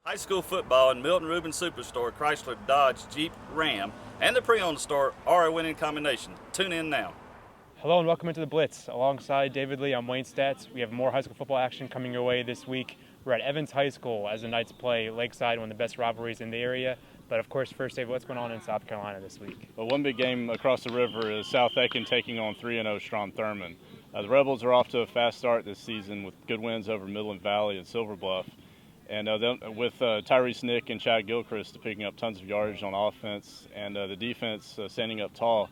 High school football and Milton Rubin Superstore, Chrysler, Dodge, Jeep, Ram, and the pre-owned store are a winning combination. Tune in now. Hello and welcome into the Blitz. Alongside David Lee, I'm Wayne Stats. We have more high school football action coming your way this week. We're at Evans High School as the Knights play Lakeside, one of the best rivalries in the area. But of course, first, David, what's going on in South Carolina this week? Well, one big game across the river is South Aiken taking on 3-0 Strom-Thurmond. The Rebels are off to a fast start this season with good wins over Midland Valley and Silver Bluff. And with Tyrese Nick and Chad Gilchrist picking up tons of yardage on offense, and the defense standing up tall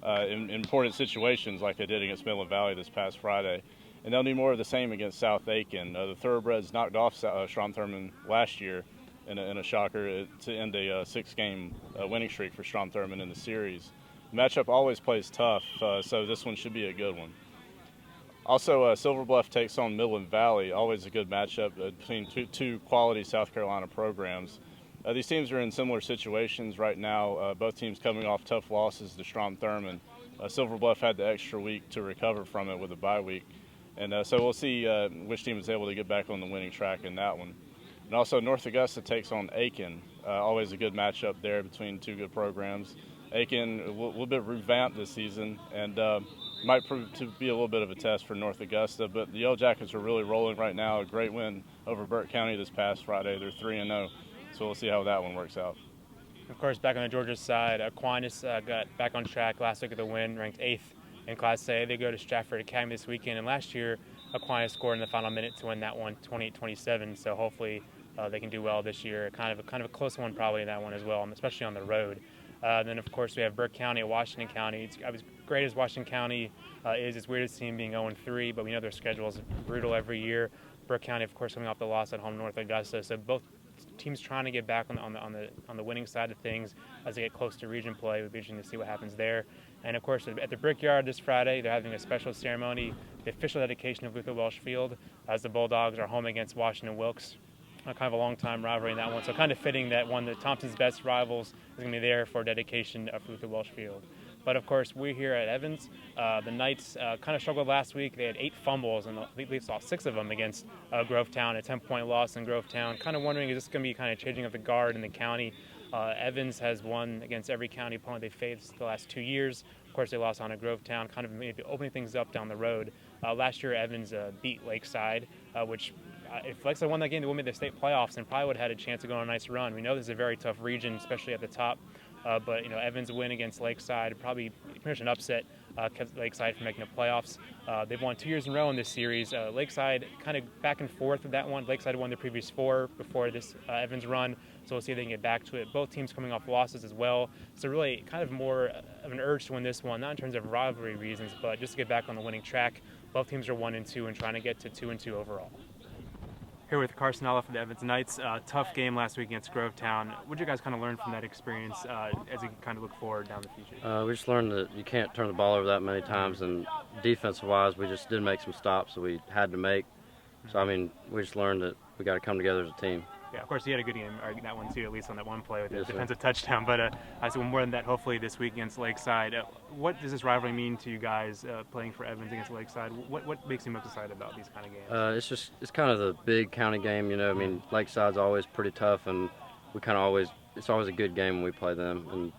in important situations like they did against Midland Valley this past Friday. And they'll need more of the same against South Aiken. The Thoroughbreds knocked off Strom-Thurmond last year in a shocker to end a six-game winning streak for Strom-Thurmond in the series. The matchup always plays tough, so this one should be a good one. Also, Silver Bluff takes on Midland Valley, always a good matchup between two quality South Carolina programs. These teams are in similar situations right now, both teams coming off tough losses to Strom-Thurmond. Silver Bluff had the extra week to recover from it with a bye week. And so we'll see which team is able to get back on the winning track in that one. And also North Augusta takes on Aiken, always a good matchup there between two good programs. Aiken a little bit revamped this season and might prove to be a little bit of a test for North Augusta, but the Yellow Jackets are really rolling right now. A great win over Burke County this past Friday. They're 3-0, so we'll see how that one works out. Of course, back on the Georgia side, Aquinas got back on track last week of the win, ranked 8th in Class A. They go to Stratford Academy this weekend, and last year Aquinas scored in the final minute to win that one, 28-27. So hopefully they can do well this year. Kind of a close one probably in that one as well, especially on the road. Then, of course, we have Burke County at Washington County. It's as great as Washington County is. It's weird to see them being 0-3, but we know their schedule is brutal every year. Burke County, of course, coming off the loss at home North Augusta. So both teams trying to get back on the winning side of things as they get close to region play. It would be interesting to see what happens there. And, of course, at the Brickyard this Friday, they're having a special ceremony, the official dedication of Luther Welsh Field, as the Bulldogs are home against Washington Wilkes. Kind of a long-time rivalry in that one, so kind of fitting that one of Thompson's best rivals is going to be there for dedication of Luther Welsh Field. But of course, we're here at Evans. The Knights kind of struggled last week. They had 8 fumbles, and they lost 6 of them against Grovetown, a 10-point loss in Grovetown. Kind of wondering, is this going to be kind of changing of the guard in the county? Evans has won against every county opponent they faced the last 2 years. Of course, they lost on a Grovetown, kind of maybe opening things up down the road. Last year, Evans beat Lakeside, which if Lakeside won that game, they would have made the state playoffs and probably would have had a chance to go on a nice run. We know this is a very tough region, especially at the top. But Evans' win against Lakeside probably pretty much an upset, kept Lakeside from making the playoffs. They've won 2 years in a row in this series. Lakeside kind of back and forth with that one. Lakeside won the previous 4 before this Evans run, so we'll see if they can get back to it. Both teams coming off losses as well, so really kind of more of an urge to win this one, not in terms of rivalry reasons, but just to get back on the winning track. Both teams are 1-2 and trying to get to 2-2 overall. Here with Carson Alla for the Evans Knights. Tough game last week against Grovetown. What did you guys kind of learn from that experience as you kind of look forward down the future? We just learned that you can't turn the ball over that many times, and defensive-wise, we just did make some stops that we had to make. So, we just learned that we got to come together as a team. Yeah, of course, he had a good game, or that one too, at least on that one play with the defensive touchdown. But I see more than that, hopefully, this week against Lakeside. What does this rivalry mean to you guys playing for Evans against Lakeside? What makes you most excited about these kind of games? It's kind of the big county game, Lakeside's always pretty tough, and it's always a good game when we play them. And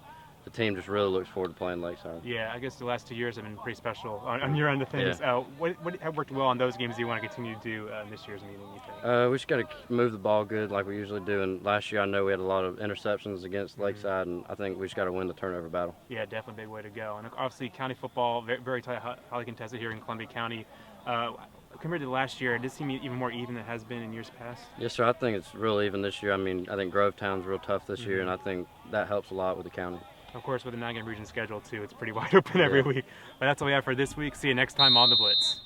the team just really looks forward to playing Lakeside. Yeah, I guess the last 2 years have been pretty special on your end of things. Yeah. What have worked well on those games do you want to continue to do in this year's meeting, you think? We just got to move the ball good like we usually do. And last year I know we had a lot of interceptions against Lakeside, and I think we just got to win the turnover battle. Yeah, definitely a big way to go. And obviously county football, very, very tight, highly contested here in Columbia County. Compared to last year, it does seem even more even than it has been in years past. Yes, sir. I think it's real even this year. I think Grovetown's real tough this year, and I think that helps a lot with the county. Of course, with the 9-game region schedule, too, it's pretty wide open every week. But that's all we have for this week. See you next time on The Blitz.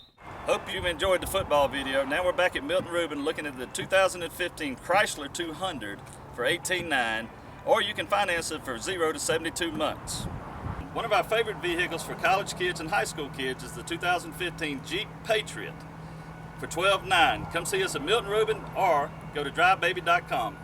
Hope you enjoyed the football video. Now we're back at Milton Rubin looking at the 2015 Chrysler 200 for $18,900, or you can finance it for 0 to 72 months. One of our favorite vehicles for college kids and high school kids is the 2015 Jeep Patriot for $12,900. Come see us at Milton Rubin or go to drivebaby.com.